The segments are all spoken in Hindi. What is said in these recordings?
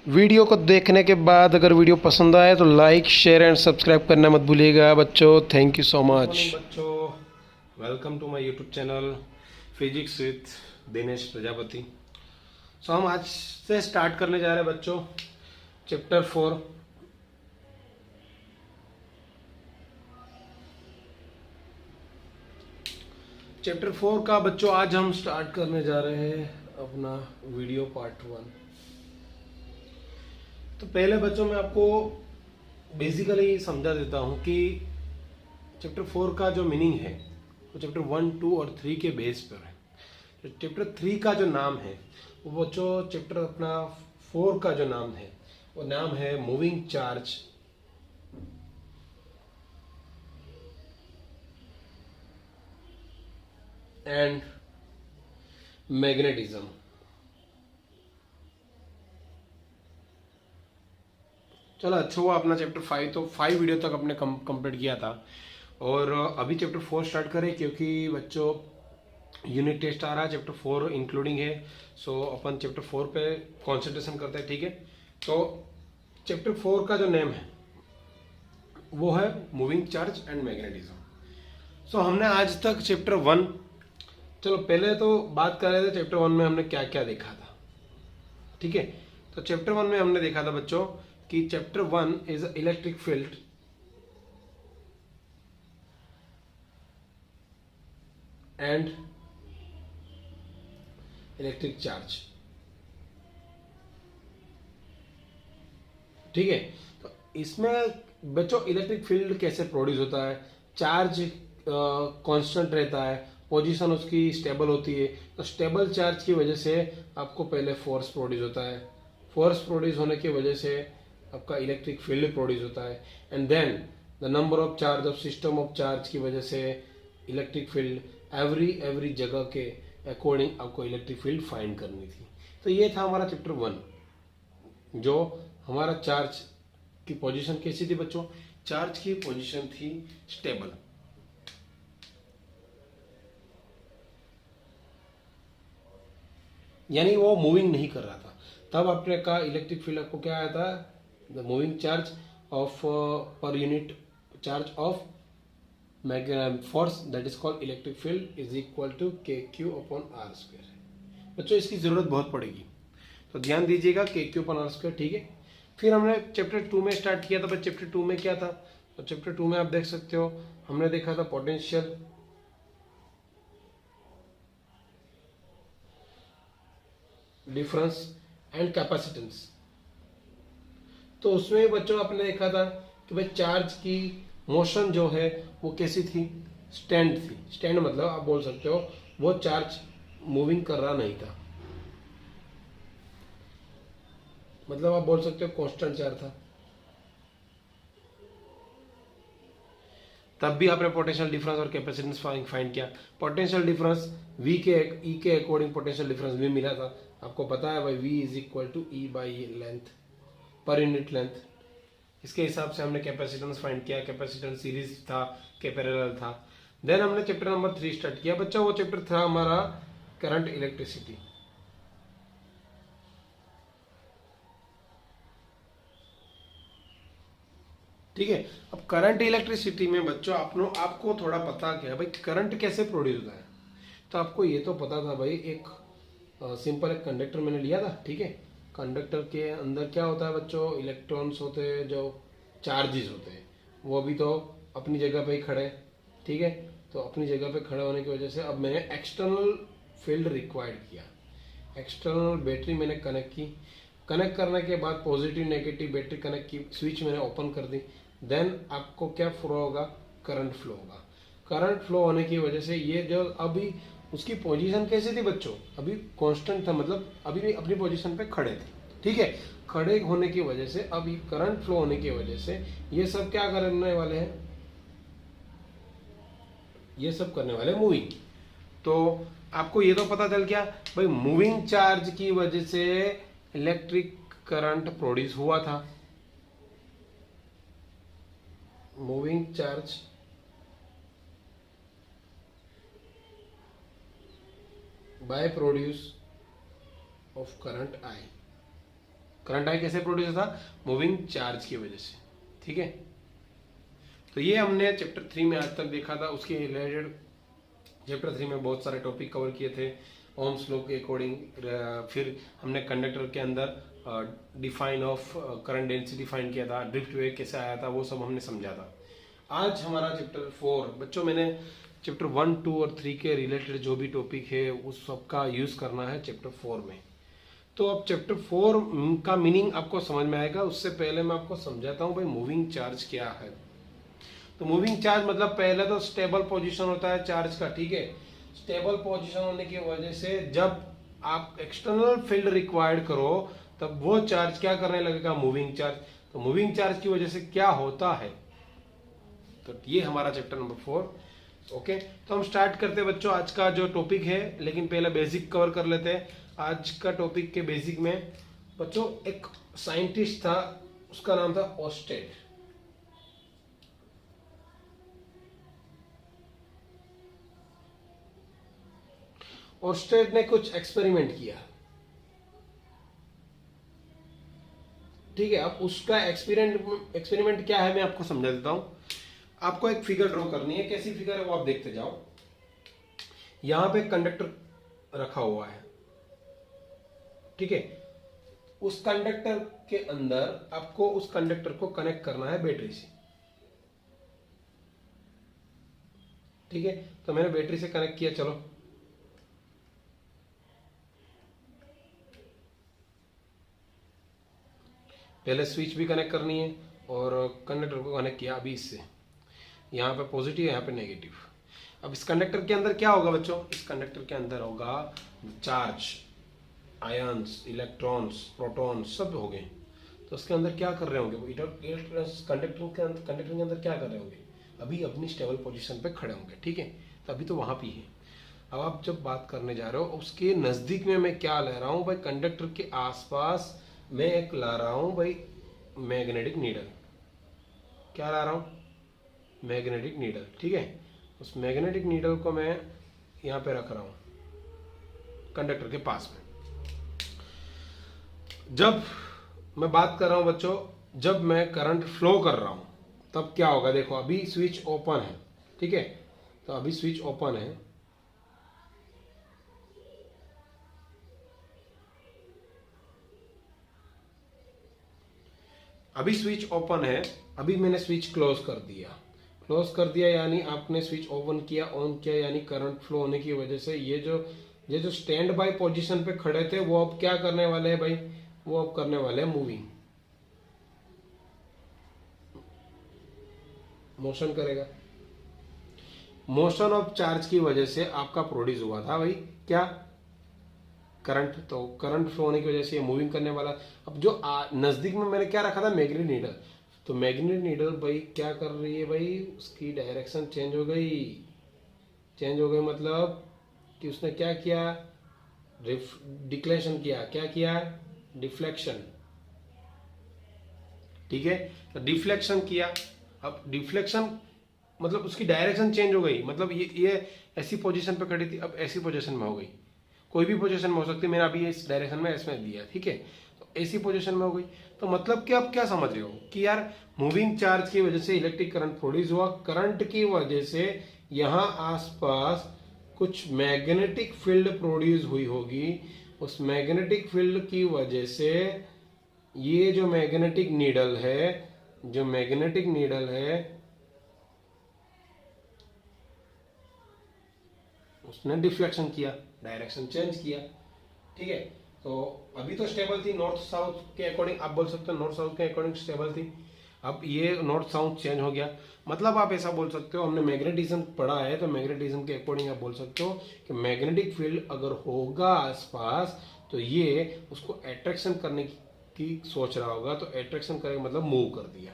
वीडियो को देखने के बाद अगर वीडियो पसंद आए तो लाइक शेयर एंड सब्सक्राइब करना मत भूलिएगा बच्चों। थैंक यू सो मच बच्चों। Welcome to my YouTube channel physics with Dinesh Prajapati. हम आज से स्टार्ट करने जा रहे हैं बच्चों चैप्टर 4। चैप्टर 4 का बच्चों आज हम स्टार्ट करने जा रहे हैं अपना वीडियो पार्ट 1। तो पहले बच्चों मैं आपको बेसिकली समझा देता हूं कि चैप्टर 4 का जो मीनिंग है वो चैप्टर 1, 2 और 3 के बेस पर है। तो चैप्टर 3 का जो नाम है वो बच्चों चैप्टर अपना 4 का जो नाम है वो नाम है मूविंग चार्ज एंड मैग्नेटिज्म। चलो अच्छा हुआ अपना चैप्टर 5 तो 5 वीडियो तक अपने कंप्लीट किया था और अभी चैप्टर 4 स्टार्ट करें क्योंकि बच्चों यूनिट टेस्ट आ रहा है चैप्टर 4 इंक्लूडिंग है। सो अपन चैप्टर 4 पे कंसंट्रेशन करते हैं, ठीक है। तो चैप्टर 4 का जो नेम है वो है मूविंग चार्ज एंड मैग्नेटिज्म। सो हमने आज तक चैप्टर 1, चलो पहले तो बात कर रहे थे चैप्टर 1 में हमने क्या क्या देखा था, ठीक है। तो चैप्टर 1 में हमने देखा था बच्चों कि chapter 1 is electric field and electric charge, ठीक है। तो इसमें बच्चों इलेक्ट्रिक फील्ड कैसे प्रोड्यूस होता है, चार्ज कांस्टेंट रहता है, पोजीशन उसकी स्टेबल होती है। तो स्टेबल चार्ज की वजह से आपको पहले फोर्स प्रोड्यूस होता है, फोर्स प्रोड्यूस होने की वजह से आपका इलेक्ट्रिक फील्ड प्रोड्यूस होता है and then the number of charge of system of charge की वजह से इलेक्ट्रिक फील्ड एवरी जगह के अकॉर्डिंग आपको इलेक्ट्रिक फील्ड फाइंड करनी थी। तो ये था हमारा चैप्टर 1। जो हमारा चार्ज की पोजीशन कैसी थी बच्चों, चार्ज की पोजीशन थी स्टेबल, यानी वो मूविंग नहीं कर रहा था। तब आपने कहा इलेक्ट्रिक फील्ड आपको क्या आया था, the moving charge of per unit charge of force that is called electric field is equal to k q upon r square. बच्चों इसकी जरूरत बहुत पड़ेगी तो ध्यान दीजिएगा के क्यू अपॉन आर स्क्वायर, ठीक है। फिर हमने चैप्टर 2 में स्टार्ट किया था। पर चैप्टर 2 में क्या था, तो चैप्टर 2 में आप देख सकते हो हमने देखा था पोटेंशियल डिफरेंस एंड कैपेसिटेंस। तो उसमें बच्चों आपने देखा था कि भाई चार्ज की मोशन जो है वो कैसी थी, स्टैंड थी। स्टैंड मतलब आप बोल सकते हो वो चार्ज मूविंग कर रहा नहीं था, मतलब आप बोल सकते हो कांस्टेंट चार्ज था। तब भी आपने पोटेंशियल डिफरेंस और कैपेसिटेंस फाइंड किया। पोटेंशियल डिफरेंस वी के ई के अकॉर्डिंग पोटेंशियल डिफरेंस वी मिला था, आपको पता है भाई V is equal to E by length per unit length. इसके हिसाब से हमने कैपेसिटेंस फाइंड किया, कैपेसिटेंस सीरीज था के पैरेलल था। देन हमने चैप्टर नंबर 3 स्टार्ट किया बच्चा, वो चैप्टर था हमारा करंट इलेक्ट्रिसिटी, ठीक है। अब करंट इलेक्ट्रिसिटी में बच्चों आपको थोड़ा पता क्या है भाई करंट कैसे प्रोड्यूस होता है। तो आपको ये तो पता था भाई, एक सिंपल एक कंडक्टर मैंने लिया था, ठीक है। कंडक्टर के अंदर क्या होता है बच्चों, इलेक्ट्रॉन्स होते हैं जो चार्जेस होते हैं, वो भी तो अपनी जगह पे ही खड़े, ठीक है। तो अपनी जगह पे खड़े होने की वजह से अब मैंने एक्सटर्नल फील्ड रिक्वायर्ड किया, एक्सटर्नल बैटरी मैंने कनेक्ट की। कनेक्ट करने के बाद पॉजिटिव नेगेटिव बैटरी कनेक्ट की, स्विच मैंने ओपन कर दी। देन आपको क्या फ्लो होगा, करंट फ्लो होगा। करंट फ्लो होने की वजह से ये जो अभी उसकी पोजीशन कैसी थी बच्चों, अभी कांस्टेंट था, मतलब अभी भी अपनी पोजीशन पे खड़े थे, ठीक है। खड़े होने की वजह से अभी करंट फ्लो होने की वजह से ये सब क्या करने वाले हैं, ये सब करने वाले मूविंग। तो आपको ये तो पता चल गया भाई मूविंग चार्ज की वजह से इलेक्ट्रिक करंट प्रोड्यूस हुआ था। Moving charge by produce of current I, current I कैसे प्रोड्यूस होता? मूविंग चार्ज की वजह से। ठीक है, तो ये हमने चैप्टर 3 में आज तक देखा था। उसके रिलेटेड चैप्टर 3 में बहुत सारे टॉपिक कवर किए थे ओम्स लॉ के अकॉर्डिंग। फिर हमने कंडक्टर के अंदर define of current density find किया था, ड्रिफ्ट वेव कैसे आया था, वो सब हमने समझा था। आज हमारा चैप्टर 4, बच्चों मैंने चैप्टर 1, 2 और 3 के रिलेटेड जो भी टॉपिक है उस सब का यूज करना है चैप्टर 4 में। तो अब चैप्टर 4 का मीनिंग आपको समझ में आएगा। उससे पहले मैं आपको समझाता हूँ भाई मूविंग चार्ज क्या है। तो मूविंग चार्ज मतलब पहले तो स्टेबल पोजीशन होता है चार्ज का। ठीक है, स्टेबल पोजीशन होने की वजह से जब आप एक्सटर्नल फील्ड रिक्वायर्ड करो तब वो चार्ज क्या करने लगेगा? Moving charge. तो मूविंग चार्ज की वजह से क्या होता है? तो ये हमारा चैप्टर नंबर 4। ओके, तो हम स्टार्ट करते हैं बच्चों आज का जो टॉपिक है, लेकिन पहले बेसिक कवर कर लेते हैं। आज का टॉपिक के बेसिक में बच्चों एक साइंटिस्ट था, उसका नाम था ओस्टेड। ओस्टेड ने कुछ एक्सपेरिमेंट किया। ठीक है, अब उसका एक्सपेरिमेंट क्या है मैं आपको समझा देता हूं। आपको एक फिगर ड्रॉ करनी है। कैसी फिगर है वो आप देखते जाओ। यहां पे कंडक्टर रखा हुआ है। ठीक है, उस कंडक्टर के अंदर आपको उस कंडक्टर को कनेक्ट करना है बैटरी से। ठीक है, तो मैंने बैटरी से कनेक्ट किया। चलो, पहले स्विच भी कनेक्ट करनी है और कंडक्टर को कनेक्ट किया अभी इससे। यहाँ पे पॉजिटिव, यहाँ पे नेगेटिव। अब इस कंडक्टर के अंदर क्या होगा बच्चों? इस कंडक्टर के अंदर होगा चार्ज, आयन्स, इलेक्ट्रॉन्स, प्रोटॉन्स सब हो गए। तो उसके अंदर क्या कर रहे होंगे वो? कंडक्टर के अंदर क्या कर रहे होंगे? अभी अपनी स्टेबल पोजीशन पे खड़े होंगे। ठीक है, तो अभी तो वहां पे ही है। अब आप जब बात करने जा रहे हो उसके नजदीक में मैं क्या ले रहा हूँ भाई? कंडक्टर के आसपास मैं एक ला रहा हूँ भाई मैग्नेटिक नीडल। क्या ला रहा हूँ? Magnetic needle. ठीक है, उस मैग्नेटिक नीडल को मैं यहाँ पे रख रहा हूँ कंडक्टर के पास में। जब मैं बात कर रहा हूँ बच्चों, जब मैं करंट फ्लो कर रहा हूँ तब क्या होगा? देखो अभी स्विच ओपन है। ठीक है, तो अभी स्विच ओपन है। अभी स्विच ओपन है, अभी मैंने स्विच क्लोज कर दिया। क्लोज कर दिया यानी आपने स्विच ओपन किया, ऑन किया, यानी करंट फ्लो होने की वजह से ये जो स्टैंड बाय पोजीशन पे खड़े थे वो अब क्या करने वाले हैं भाई? वो अब करने वाले हैं मूविंग, मोशन करेगा। मोशन ऑफ चार्ज की वजह से आपका प्रोड्यूस हुआ था भाई क्या? करंट। तो करंट फ्लो होने की वजह से ये मूविंग करने वाला। अब जो नजदीक में मैंने क्या रखा था? Magnetic needle. तो मैग्नेटिक नीडल भाई क्या कर रही है भाई? उसकी डायरेक्शन चेंज हो गई। चेंज हो गई मतलब कि उसने क्या किया? डिक्लेशन किया। क्या किया? डिफ्लेक्शन। ठीक है, तो डिफ्लेक्शन किया। अब डिफ्लेक्शन मतलब उसकी डायरेक्शन चेंज हो गई। मतलब ये ऐसी पोजीशन पे खड़ी थी, अब ऐसी पोजीशन में हो गई। कोई भी पोजीशन में हो सकती है। मैंने अभी इस डायरेक्शन में इसमें दिया। ठीक है, तो ऐसी पोजीशन में हो गई। तो मतलब कि आप क्या समझ रहे हो कि यार मूविंग चार्ज की वजह से इलेक्ट्रिक करंट प्रोड्यूस हुआ। करंट की वजह से यहां आसपास कुछ मैग्नेटिक फील्ड प्रोड्यूस हुई होगी। उस मैग्नेटिक फील्ड की वजह से ये जो मैग्नेटिक नीडल है उसने डिफ्लेक्शन किया, डायरेक्शन चेंज किया। ठीक है, तो अभी तो स्टेबल थी नॉर्थ साउथ के अकॉर्डिंग। आप बोल सकते हो नॉर्थ साउथ के अकॉर्डिंग स्टेबल थी। अब ये नॉर्थ साउथ चेंज हो गया। मतलब आप ऐसा बोल सकते हो, हमने मैग्नेटिज्म पढ़ा है तो मैग्नेटिज्म के अकॉर्डिंग आप बोल सकते हो कि मैग्नेटिक फील्ड अगर होगा आसपास तो ये उसको अट्रैक्शन करने की सोच रहा होगा। तो अट्रैक्शन करेगा मतलब मूव कर दिया।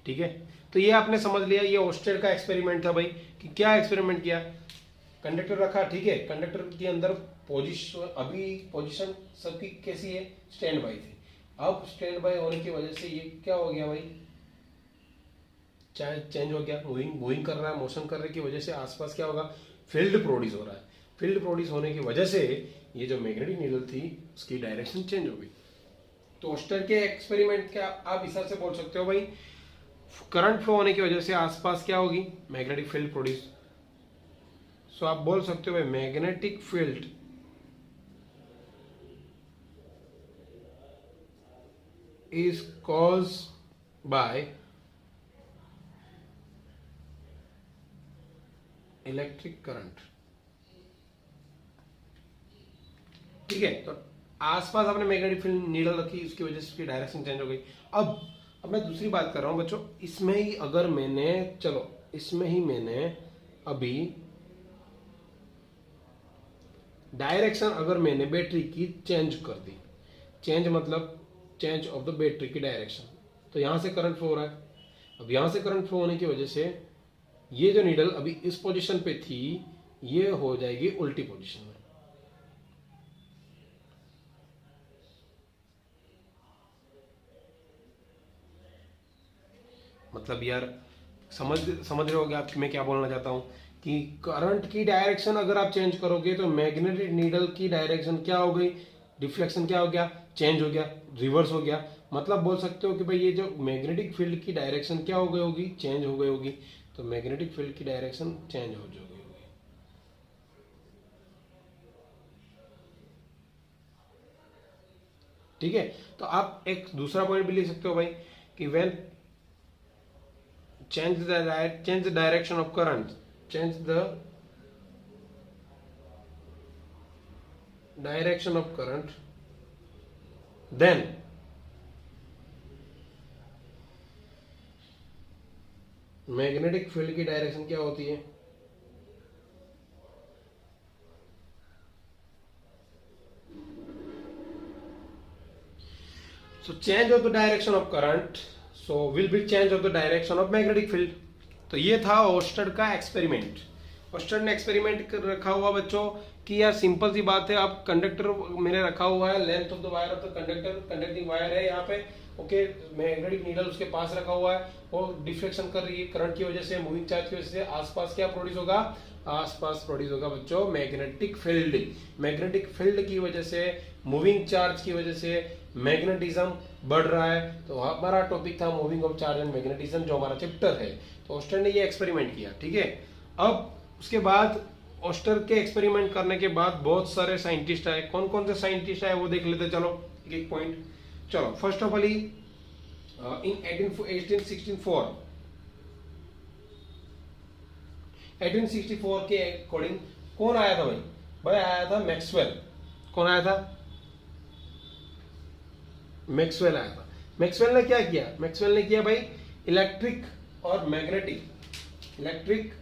ठीक है, तो ये आपने समझ लिया। ये ओस्टेड का एक्सपेरिमेंट था भाई कि क्या एक्सपेरिमेंट किया? कंडक्टर रखा। ठीक है, कंडक्टर के अंदर पोजीशन सबकी कैसी है? स्टैंड बाई थी। अब स्टैंड बाई होने की वजह से ये क्या हो गया भाई? चेंज हो गया। मूविंग कर रहा है, मोशन करने की वजह से आसपास क्या होगा? फील्ड प्रोड्यूस हो रहा है। फील्ड प्रोड्यूस होने की वजह से ये जो मैग्नेटिक नीडल थी उसकी डायरेक्शन चेंज हो गई। तो ओस्टर के एक्सपेरिमेंट के आप हिसाब से बोल सकते हो भाई, करंट फ्लो होने की वजह से आसपास क्या होगी, मैग्नेटिक फील्ड प्रोड्यूस। सो आप बोल सकते हो भाई magnetic field is cause by electric current. ठीक है, तो आसपास आपने मैग्नेटिक फील्ड नीडल रखी, उसकी वजह से उसकी डायरेक्शन चेंज हो गई। अब मैं दूसरी बात कर रहा हूं बच्चों, इसमें ही अगर मैंने, चलो इसमें ही मैंने अभी डायरेक्शन अगर मैंने बैटरी की चेंज कर दी, चेंज मतलब चेंज ऑफ द बैटरी की डायरेक्शन, तो यहां से करंट फ्लो हो रहा है। अब यहां से करंट फ्लो होने की वजह से ये जो नीडल अभी इस पोजीशन पे थी, ये हो जाएगी उल्टी पोजीशन में। मतलब यार समझ समझ रहे होगे आप मैं क्या बोलना चाहता हूं, कि करंट की डायरेक्शन अगर आप चेंज करोगे तो मैग्नेटिक नीडल की डायरेक्शन क्या हो गई, डिफ्लेक्शन क्या हो गया, चेंज हो गया, रिवर्स हो गया। मतलब बोल सकते हो कि भाई ये जो मैग्नेटिक फील्ड की डायरेक्शन क्या हो गई होगी, चेंज हो गई होगी। तो मैग्नेटिक फील्ड की डायरेक्शन चेंज हो गई होगी। ठीक है, तो आप एक दूसरा पॉइंट भी लिख सकते हो भाई कि when change the direction of current, change the direction of current, then magnetic field की डायरेक्शन क्या होती है, so change of the direction of current so will be change of the direction of magnetic field। तो ये था ओस्टर्ड का एक्सपेरिमेंट। ओस्टर्ड ने एक्सपेरिमेंट रखा हुआ बच्चों कि यार सिंपल सी बात है, आप कंडक्टर मैंने रखा हुआ है, length of the wire of the conductor, conducting wire है यहाँ पे, ओके, मैग्नेटिक नीडल उसके पास रखा हुआ है, वो डिफ्लेक्शन कर रही है करंट की वजह से, मूविंग चार्ज की वजह से। आसपास क्या प्रोड्यूस होगा, आसपास प्रोड्यूस होगा बच्चों मैग्नेटिक फील्ड। मैग्नेटिक फील्ड की वजह से, मूविंग चार्ज की वजह से मैग्नेटिज्म बढ़ रहा है। तो हमारा टॉपिक था moving of charge and magnetism, जो हमारा चैप्टर है। तो ओस्टर ने ये एक्सपेरिमेंट किया, ठीक है। अब उसके बाद ओस्टर के एक्सपेरिमेंट करने के बाद बहुत सारे साइंटिस्ट आए। कौन कौन से साइंटिस्ट आए वो देख लेते, चलो एक एक पॉइंट। चलो फर्स्ट ऑफ ऑल इन 1864 के अकॉर्डिंग कौन आया था भाई, भाई आया था मैक्सवेल। कौन आया था, मैक्सवेल आया था। मैक्सवेल ने क्या किया, मैक्सवेल ने किया भाई इलेक्ट्रिक और मैग्नेटिक, इलेक्ट्रिक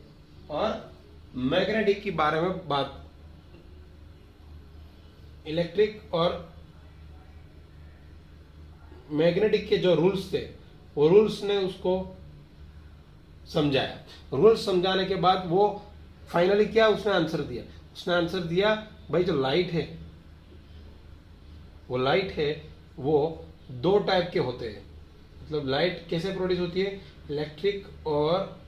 और मैग्नेटिक के बारे में बात, इलेक्ट्रिक और मैग्नेटिक के जो रूल्स थे वो रूल्स ने उसको समझाया। रूल्स समझाने के बाद वो फाइनली क्या उसने आंसर दिया, उसने आंसर दिया भाई जो लाइट है, वो लाइट है वो दो टाइप के होते हैं। मतलब लाइट कैसे प्रोड्यूस होती है, इलेक्ट्रिक और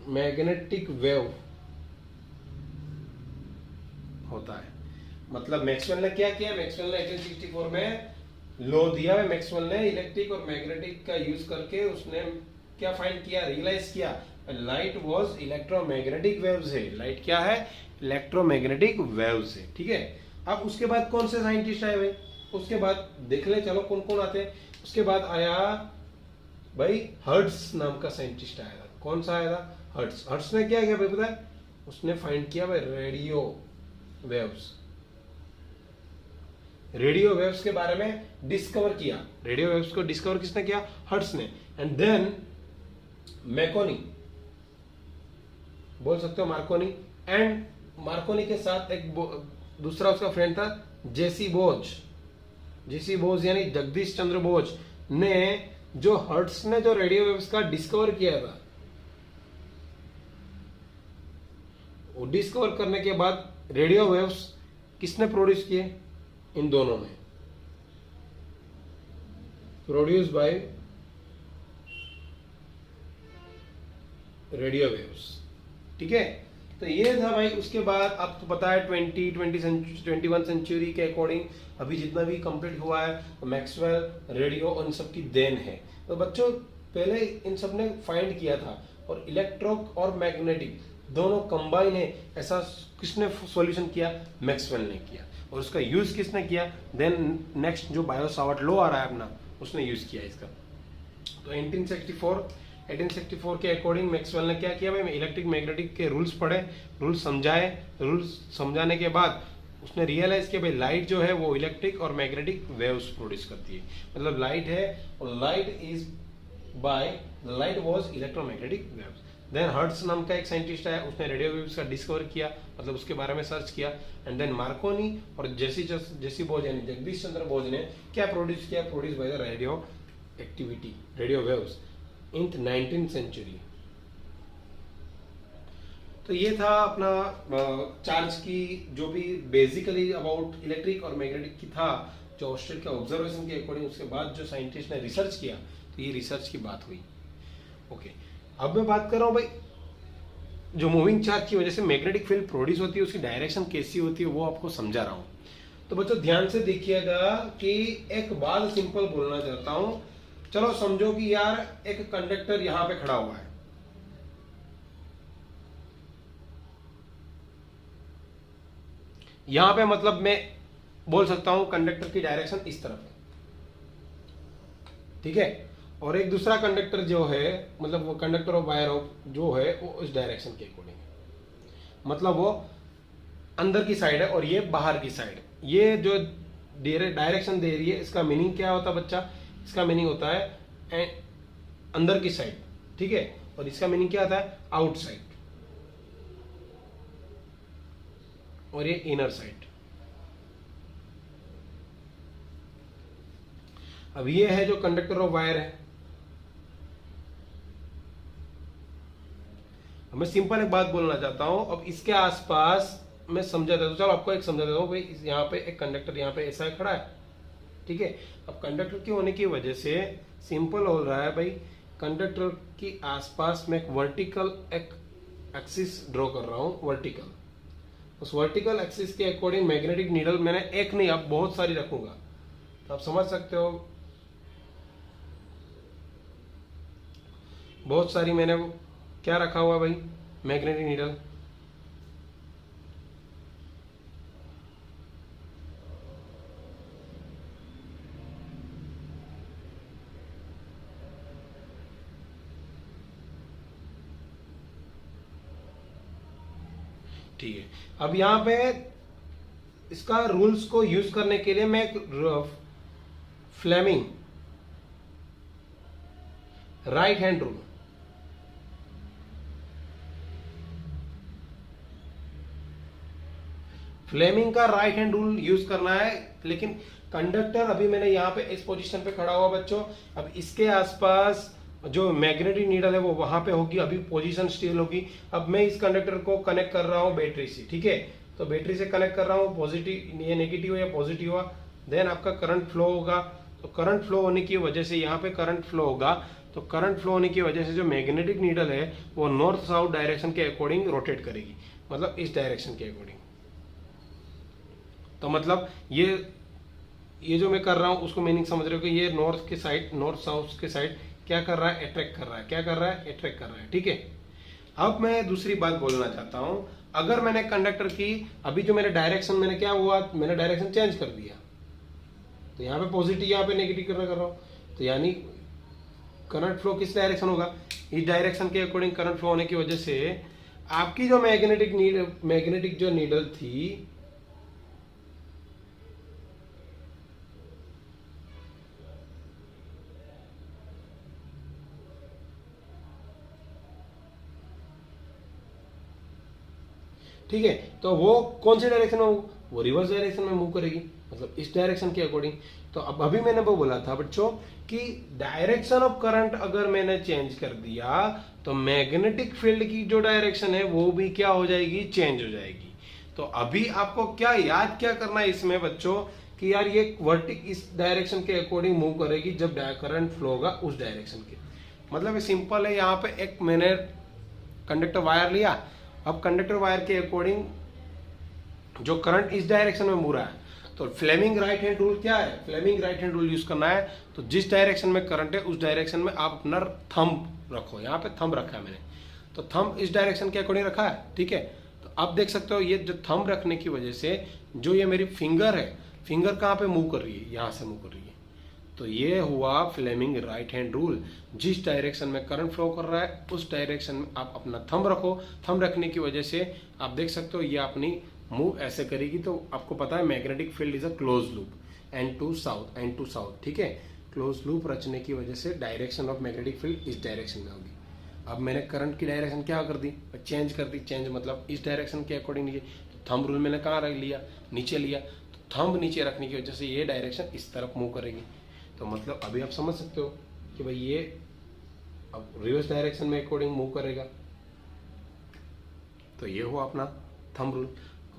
मैग्नेटिक वेव होता है। मतलब मैक्सवेल ने क्या किया, मैक्सवेल ने 1864 में लॉ दिया है। मैक्सवेल ने इलेक्ट्रिक और मैग्नेटिक का यूज करके उसने क्या फाइंड किया, रियलाइज किया, लाइट वाज इलेक्ट्रोमैग्नेटिक वेव्स है। लाइट क्या है, इलेक्ट्रोमैग्नेटिक वेव्स है, ठीक है। अब उसके बाद कौन से साइंटिस्ट आए भाई, उसके बाद देख ले चलो कौन कौन आते हैं। उसके बाद आया भाई हर्ट्ज नाम का साइंटिस्ट आया था। कौन सा आया था, हर्ट्ज। हर्ट्ज ने क्या किया भाई पता है, उसने फाइंड किया भाई रेडियो वेव्स। रेडियो वेव्स के बारे में डिस्कवर किया। रेडियो वेव्स को डिस्कवर किसने किया, हर्ट्ज ने। एंड देन मैकोनी, बोल सकते हो मार्कोनी। एंड मार्कोनी के साथ एक दूसरा उसका फ्रेंड था जेसी बोज। जेसी बोज यानी जगदीश चंद्र बोज ने, जो हर्ट्ज ने जो रेडियो वेव्स का डिस्कवर किया था, वो डिस्कवर करने के बाद रेडियो वेव्स किसने प्रोड्यूस किए, इन दोनों ने, प्रोड्यूस बाय रेडियो वेव्स, ठीक है। तो ये था भाई। उसके बाद आपको पता है 21 सेंचुरी के अकॉर्डिंग अभी जितना भी कंप्लीट हुआ है, मैक्सवेल, रेडियो, उन सब की देन है। तो बच्चों पहले इन सब ने फाइंड किया था, और इलेक्ट्रो और मैग्नेटिक दोनों कंबाइन है, ऐसा किसने सॉल्यूशन किया? मैक्सवेल ने किया। और उसका यूज किसने किया? देन नेक्स्ट जो बायो सावर्ट लॉ आ रहा है अपना, उसने यूज किया इसका। तो 1864 के अकॉर्डिंग मैक्सवेल ने क्या किया भाई? इलेक्ट्रिक मैग्नेटिक के रूल्स पढ़े, रूल्स समझाए, रूल्स समझाने के बाद उसने रियलाइज किया भाई लाइट जो है वो इलेक्ट्रिक और मैग्नेटिक वेव्स प्रोड्यूस करती है। मतलब लाइट है और light is by light was electromagnetic waves. Then Hertz नाम का एक साइंटिस्ट है, उसने रेडियो वेव्स का डिस्कवर किया, मतलब उसके बारे में सर्च किया। एंड देन मार्कोनी और जेसी बोज यानी जगदीश चंद्र बोज ने क्या प्रोड्यूस किया? Produce by the radioactivity, radio waves in 19th century. तो ये था अपना चार्ज की जो भी बेसिकली अबाउट इलेक्ट्रिक और मैग्नेटिक की था, जो ऑस्ट्रेलिया के ऑब्जर्वेशन के अकॉर्डिंग। उसके बाद जो साइंटिस्ट ने रिसर्च किया, तो ये रिसर्च की बात हुई। ओके, अब मैं बात कर रहा हूँ भाई जो मूविंग चार्ज की वजह से मैग्नेटिक फील्ड प्रोड्यूस होती है, उसकी डायरेक्शन कैसी होती है, वो आपको समझा रहा हूँ। तो बच्चों ध्यान से देखिएगा कि एक बात सिंपल बोलना चाहता हूँ। चलो समझो कि यार एक कंडक्टर यहां पे खड़ा हुआ है, यहां पे मतलब मैं बोल सकता हूं कंडक्टर की डायरेक्शन इस तरफ है, ठीक है। और एक दूसरा कंडक्टर जो है, मतलब वो कंडक्टर ऑफ वायर जो है वो उस डायरेक्शन के अकॉर्डिंग है, मतलब वो अंदर की साइड है और ये बाहर की साइड। ये जो डायरेक्शन दे रही है, इसका मीनिंग क्या होता है बच्चा? इसका मीनिंग होता है अंदर की साइड, ठीक है। और इसका मीनिंग क्या आता है? आउटसाइड, और ये इनर साइड। अब ये है जो कंडक्टर ऑफ वायर है। अब मैं सिंपल एक बात बोलना चाहता हूं, अब इसके आसपास मैं समझा देता हूं। चलो आपको एक समझा देता हूं भाई, यहाँ पे एक कंडक्टर यहाँ पे ऐसा खड़ा है, ठीक है। अब कंडक्टर के होने की वजह से सिंपल हो रहा है भाई, कंडक्टर की आसपास में एक वर्टिकल एक एक्सिस ड्रॉ कर रहा हूं, वर्टिकल। उस वर्टिकल एक्सिस के अकॉर्डिंग मैग्नेटिक नीडल मैंने एक नहीं, अब बहुत सारी रखूंगा, तो आप समझ सकते हो बहुत सारी मैंने वो क्या रखा हुआ भाई? Magnetic needle. ठीक है, अब यहां पे इसका रूल्स को यूज करने के लिए मैं एक Fleming right hand rule, Fleming का राइट हैंड रूल यूज करना है। लेकिन कंडक्टर अभी मैंने यहां पे इस पोजीशन पे खड़ा हुआ बच्चों, अब इसके आसपास जो मैग्नेटिक नीडल है वो वहां पे होगी, अभी पोजीशन स्टिल होगी। अब मैं इस कंडक्टर को कनेक्ट कर रहा हूं बैटरी से, ठीक है। तो बैटरी से कनेक्ट कर रहा हूं, पॉजिटिव ये नेगेटिव हो या पॉजिटिव हुआ, देन आपका करंट फ्लो होगा। तो करंट फ्लो होने की वजह से यहाँ पे करंट फ्लो होगा, तो करंट फ्लो होने की वजह से जो मैग्नेटिक नीडल है वो नॉर्थ साउथ डायरेक्शन के अकॉर्डिंग रोटेट करेगी, मतलब इस डायरेक्शन के अकॉर्डिंग। तो मतलब ये जो मैं कर रहा हूं उसको मीनिंग समझ रहे हो कि ये नॉर्थ के साइड, नॉर्थ साउथ के साइड क्या कर रहा है? अट्रैक्ट कर रहा है। क्या कर रहा है? अट्रैक्ट कर रहा है, ठीक है। अब मैं दूसरी बात बोलना चाहता हूं, अगर मैंने कंडक्टर की अभी जो मेरे डायरेक्शन मैंने क्या हुआ, मैंने डायरेक्शन चेंज कर दिया, तो यहाँ पे पॉजिटिव यहाँ पे नेगेटिव कर रहा हूं, तो यानी करंट फ्लो किस डायरेक्शन होगा? इस डायरेक्शन के अकॉर्डिंग करंट फ्लो होने की वजह से आपकी जो मैग्नेटिक जो नीडल थी ठीक है, तो वो कौन सी डायरेक्शन में, वो रिवर्स डायरेक्शन में मूव करेगी, मतलब इस डायरेक्शन के अकॉर्डिंग। तो अब अभी मैंने वो बोला था बच्चों कि डायरेक्शन ऑफ करंट अगर मैंने चेंज कर दिया तो मैग्नेटिक फील्ड की जो डायरेक्शन है वो भी क्या हो जाएगी? चेंज हो जाएगी। तो अभी आपको क्या याद क्या करना है इसमें बच्चों कि यार ये वर्टिक इस डायरेक्शन के अकॉर्डिंग मूव करेगी जब करंट फ्लो होगा उस डायरेक्शन के। मतलब ये सिंपल है, यहाँ पे एक मैंने कंडक्टर वायर लिया अब कंडक्टर वायर के अकॉर्डिंग जो करंट इस डायरेक्शन में मूव रहा है, तो फ्लेमिंग राइट हैंड रूल क्या है, Fleming right hand rule use करना है। तो जिस डायरेक्शन में करंट है उस डायरेक्शन में आप अपना थंब रखो। यहाँ पे थंब रखा है मैंने, तो थंब इस डायरेक्शन के अकॉर्डिंग रखा है, ठीक है। तो आप देख सकते हो ये जो थंब रखने की वजह से जो ये मेरी फिंगर है, फिंगर कहाँ पे मूव कर रही है, यहाँ से मूव कर रही है। तो ये हुआ फ्लेमिंग राइट हैंड रूल। जिस डायरेक्शन में करंट फ्लो कर रहा है उस डायरेक्शन में आप अपना थंब रखो। थंब रखने की वजह से आप देख सकते हो ये अपनी मूव ऐसे करेगी। तो आपको पता है magnetic field is a close loop, and to south, ठीक है। क्लोज लूप रचने की वजह से डायरेक्शन ऑफ मैग्नेटिक फील्ड इस डायरेक्शन में होगी। अब मैंने करंट की डायरेक्शन क्या कर दी, चेंज कर दी। चेंज मतलब इस डायरेक्शन के अकॉर्डिंग लीजिए। तो थंब रूल मैंने कहाँ रख लिया, नीचे लिया। तो थंब नीचे रखने की वजह से ये डायरेक्शन इस तरफ मूव करेगी। तो मतलब अभी आप समझ सकते हो कि भाई ये अब रिवर्स डायरेक्शन में अकॉर्डिंग मूव करेगा। तो ये हुआ अपना थंब रूल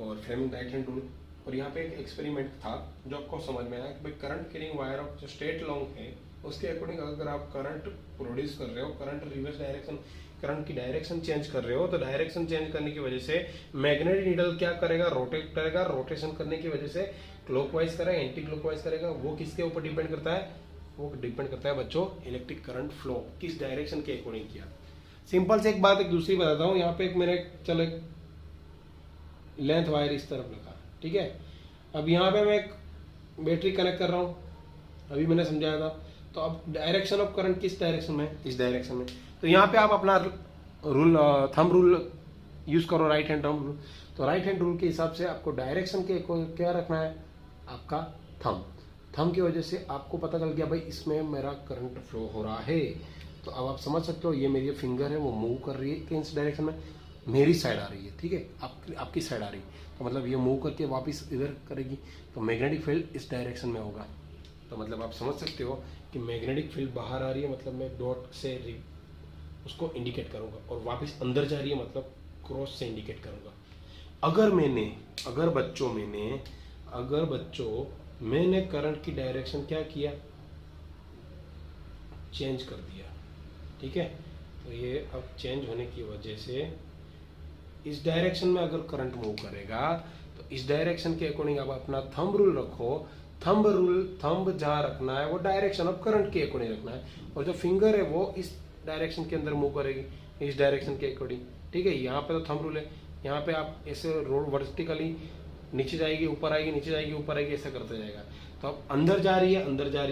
और फ्लेमिंग राइट हैंड रूल। और यहाँ पे एक एक्सपेरिमेंट था जो आपको समझ में आया कि भाई करंट कैरिंग वायर ऑफ जो स्ट्रेट लॉन्ग है उसके अकॉर्डिंग अगर आप करंट प्रोड्यूस कर रहे हो, करंट रिवर्स डायरेक्शन, करंट की डायरेक्शन चेंज कर रहे हो, तो डायरेक्शन चेंज करने की वजह से मैग्नेटिक नीडल क्या करेगा, रोटेट करेगा। रोटेशन करने की वजह से क्लॉकवाइज करेगा, एंटी क्लॉकवाइज करेगा। वो किसके ऊपर डिपेंड करता है, वो डिपेंड करता है बच्चों इलेक्ट्रिक करंट फ्लो किस डायरेक्शन के अकॉर्डिंग किया। सिंपल से एक बात एक दूसरी बताता हूँ। यहाँ पे एक मैंने चलो एक लेंथ वायर इस तरफ लगा, ठीक है। अब यहाँ पे मैं एक बैटरी कनेक्ट कर रहा हूँ, अभी मैंने समझाया था। तो अब डायरेक्शन ऑफ करंट किस डायरेक्शन में, इस डायरेक्शन में। तो यहाँ पे आप अपना रूल थंब रूल यूज करो, राइट हैंड थंब रूल। तो राइट हैंड रूल के हिसाब से आपको डायरेक्शन के क्या रखना है, आपका थंब। थंब की वजह से आपको पता चल गया भाई इसमें मेरा करंट फ्लो हो रहा है। तो अब आप समझ सकते हो ये मेरी फिंगर है वो मूव कर रही है किस डायरेक्शन में, मेरी साइड आ रही है, ठीक है, आपकी साइड आ रही है। तो मतलब ये मूव करके वापस इधर करेगी। तो मैग्नेटिक फील्ड इस डायरेक्शन में होगा। तो मतलब आप समझ सकते हो कि मैग्नेटिक फील्ड बाहर आ रही है, मतलब मैं डॉट से उसको इंडिकेट करूंगा, और वापस अंदर जा रही है मतलब क्रॉस से इंडिकेट करूंगा। अगर बच्चों मैंने करंट की डायरेक्शन क्या किया, चेंज कर दिया, ठीक है। तो ये अब चेंज होने की वजह से इस डायरेक्शन में अगर करंट मूव करेगा तो इस डायरेक्शन के अकॉर्डिंग आप अपना थंब रूल रखो। थंब जहाँ रखना है वो डायरेक्शन ऑफ करंट के अकॉर्डिंग रखना है, और जो फिंगर है वो इस डायरेक्शन के अंदर मूव करेगी, इस डायरेक्शन के अकॉर्डिंग, ठीक है। यहाँ पे तो थंब रूल है, यहाँ पे आप ऐसे रोड वर्टिकली नीचे जाएगी ऊपर आएगी, नीचे जाएगी ऊपर आएगी, ऐसा करते जाएगा। तो अब अंदर जा रही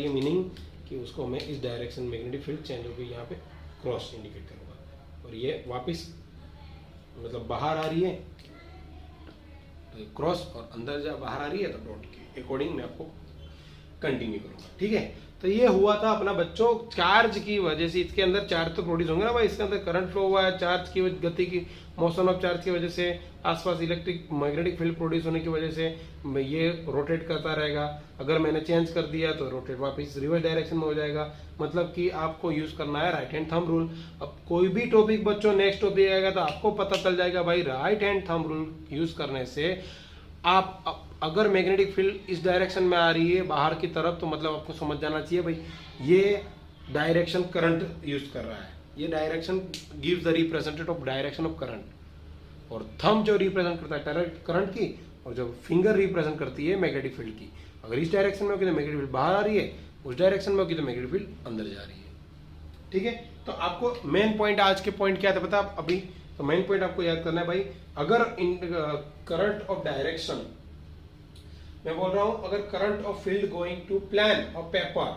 है मीनिंग कि उसको मैं इस डायरेक्शन मैग्नेटिक फील्ड चेंज होगी, यहाँ पे क्रॉस इंडिकेट करूँगा। और ये वापस मतलब बाहर आ रही है तो क्रॉस, और अंदर जा बाहर आ रही है तो डॉट के अकॉर्डिंग मैं आपको कंटिन्यू करूंगा, ठीक है। तो ये हुआ था अपना बच्चों चार्ज की वजह से। इसके अंदर चार्ज तो प्रोड्यूस होंगे ना भाई, इसके अंदर करंट फ्लो हुआ है, चार्ज की गति की मोशन ऑफ चार्ज की वजह से आसपास इलेक्ट्रिक मैग्नेटिक फील्ड प्रोड्यूस होने की वजह से ये रोटेट करता रहेगा। अगर मैंने चेंज कर दिया तो रोटेट वापस रिवर्स डायरेक्शन में हो जाएगा। मतलब कि आपको यूज करना है राइट हैंड थंब रूल। अब कोई भी टॉपिक बच्चों नेक्स्ट टॉपिक आएगा तो आपको पता चल जाएगा भाई right hand thumb rule use करने से आप अगर मैग्नेटिक फील्ड इस डायरेक्शन में आ रही है बाहर की तरफ, तो मतलब आपको समझ जाना चाहिए भाई ये डायरेक्शन करंट यूज कर रहा है, ये direction gives the representative of direction of current. और थंब जो रिप्रेजेंट करता है करंट की, और जो फिंगर रिप्रेजेंट करती है मैग्नेटिक फील्ड की। अगर इस डायरेक्शन में होगी तो मैग्नेटिक फील्ड बाहर आ रही है, उस डायरेक्शन में होगी तो मैग्नेटिक फील्ड अंदर जा रही है, ठीक है। तो आपको मेन पॉइंट, आज के पॉइंट क्या था पता आप अभी, तो मेन पॉइंट आपको याद करना है भाई, अगर इन करंट ऑफ डायरेक्शन मैं बोल रहा हूं, अगर current of field going to plane of paper,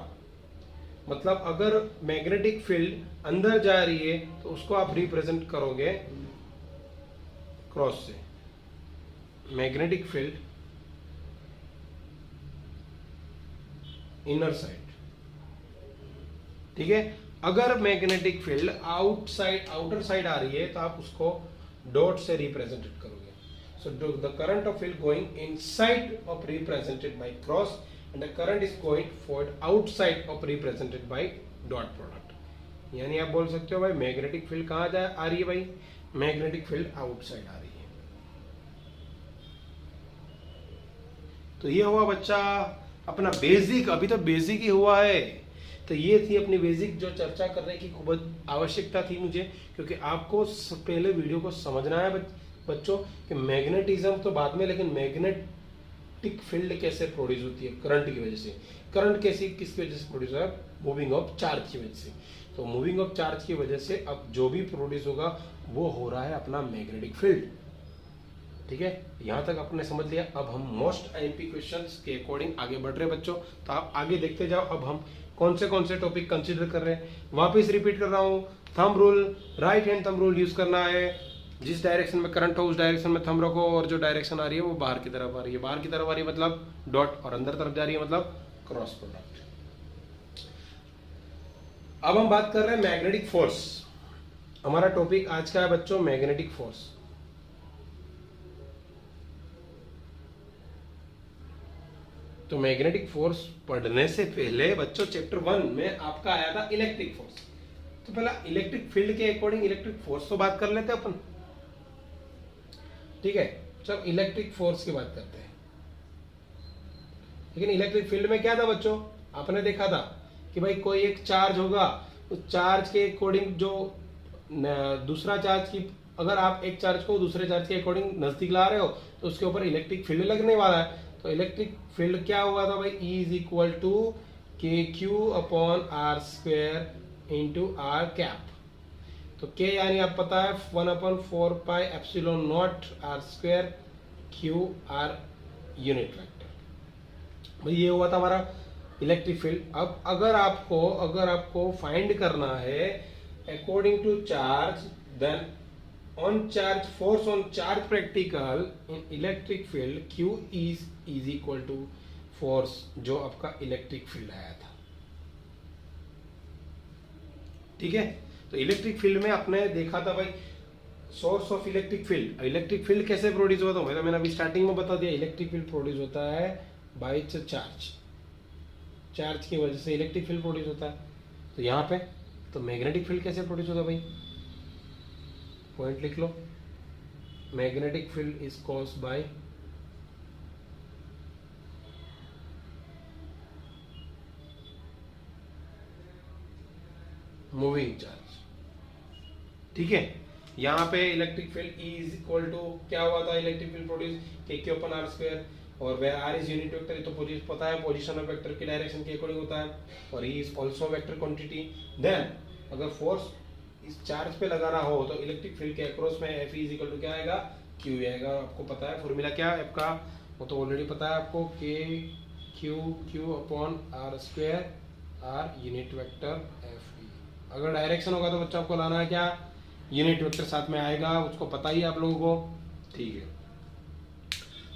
मतलब अगर मैग्नेटिक फील्ड अंदर जा रही है तो उसको आप रिप्रेजेंट करोगे क्रॉस से। मैग्नेटिक फील्ड इनर साइड, ठीक है। अगर मैग्नेटिक फील्ड आउटर साइड आ रही है तो आप उसको डॉट से रिप्रेजेंटेड करोगे। So the current of field going inside of represented by cross, and the current is going forward outside of represented by dot product। यानी आप बोल सकते हो भाई मैग्नेटिक फील्ड कहाँ आ रही है भाई, मैग्नेटिक फील्ड आउटसाइड आ रही है। तो ये हुआ बच्चा अपना बेसिक, अभी तो बेसिक ही हुआ है। तो ये थी अपनी बेसिक जो चर्चा करने की खूब आवश्यकता थी मुझे, क्योंकि आपको पहले वीडियो को समझना है बच्चों कि मैग्नेटिज्म तो बाद में, लेकिन मैग्नेटिक फील्ड कैसे प्रोड्यूस होती है? करंट की वजह से। करंट कैसी किसकी वजह से प्रोड्यूस होगा? मूविंग ऑफ चार्ज की वजह से। तो मूविंग ऑफ चार्ज की वजह से अब जो भी प्रोड्यूस होगा वो हो रहा है अपना मैग्नेटिक फील्ड। ठीक है, यहां तक आपने समझ लिया। अब हम मोस्ट आईएमपी क्वेश्चंस के अकॉर्डिंग आगे बढ़ रहे हैं बच्चों, तो आप आगे देखते जाओ। अब हम कौन से टॉपिक कंसीडर कर रहे हैं, वापस रिपीट कर रहा हूं। Thumb rule, right hand thumb rule use करना है। जिस डायरेक्शन में करंट हो उस डायरेक्शन में थंब रखो, और जो डायरेक्शन आ रही है वो बाहर की तरफ आ रही है। बाहर की तरफ आ रही है मतलब डॉट, और अंदर तरफ जा रही है मतलब क्रॉस प्रोडक्ट। अब हम बात कर रहे हैं मैग्नेटिक फोर्स। हमारा टॉपिक आज का है बच्चों मैग्नेटिक फोर्स। तो मैग्नेटिक फोर्स पढ़ने से पहले बच्चों चैप्टर 1 में आपका आया था इलेक्ट्रिक फोर्स। तो पहला इलेक्ट्रिक फील्ड के अकॉर्डिंग इलेक्ट्रिक फोर्स तो बात कर लेते हैं अपन। ठीक है, चलो इलेक्ट्रिक फोर्स की बात करते हैं। लेकिन इलेक्ट्रिक फील्ड में क्या था बच्चों? आपने देखा था कि भाई कोई एक चार्ज होगा, उस चार्ज के अकॉर्डिंग जो दूसरा चार्ज की, अगर आप एक चार्ज को दूसरे चार्ज के अकॉर्डिंग नजदीक ला रहे हो तो उसके ऊपर इलेक्ट्रिक फील्ड लगने वाला है। तो इलेक्ट्रिक फील्ड क्या हुआ था भाई? E is equal to k q upon r square into r cap. तो के यानी आप पता है 1/4 epsilon naught r square q r unit vector. भाई ये हुआ था हमारा इलेक्ट्रिक फील्ड। अब अगर आपको फाइंड करना है according to charge, then on charge force on charge practical in electric field Q is equal to force जो आपका इलेक्ट्रिक फील्ड आया था। ठीक है, तो इलेक्ट्रिक फील्ड में आपने देखा था भाई source of electric field. Electric field कैसे प्रोड्यूस होता है? मैंने अभी स्टार्टिंग में बता दिया। इलेक्ट्रिक फील्ड प्रोड्यूस होता है बाय चार्ज। चार्ज की वजह से इलेक्ट्रिक फील्ड प्रोड्यूस होता है। तो यहाँ पे तो मैग्नेटिक फील्ड कैसे प्रोड्यूस होता है भाई? पॉइंट लिख लो। Magnetic field is caused by moving charge. ठीक है, यहाँ पे electric field E is equal to क्या हुआ था? इलेक्ट्रिक फील्ड प्रोड्यूस के अपॉन आर स्क्वायर, और वे आर इज यूनिट वेक्टर, तो पता है पोजीशन ऑफ वेक्टर की डायरेक्शन के अकॉर्डिंग होता है, और E is also vector quantity. Then अगर फोर्स इस चार्ज पे लगाना हो तो इलेक्ट्रिक फील्ड के अक्रॉस में F इज इक्वल टू क्या आएगा? Q आएगा। आपको पता है फॉर्मूला क्या है आपका? वो तो ऑलरेडी पता है आपको, k q upon r square r unit vector F। अगर डायरेक्शन होगा तो बच्चा आपको लाना है क्या? यूनिट वेक्टर साथ में आएगा, उसको पता ही आप लोगों को। ठीक है,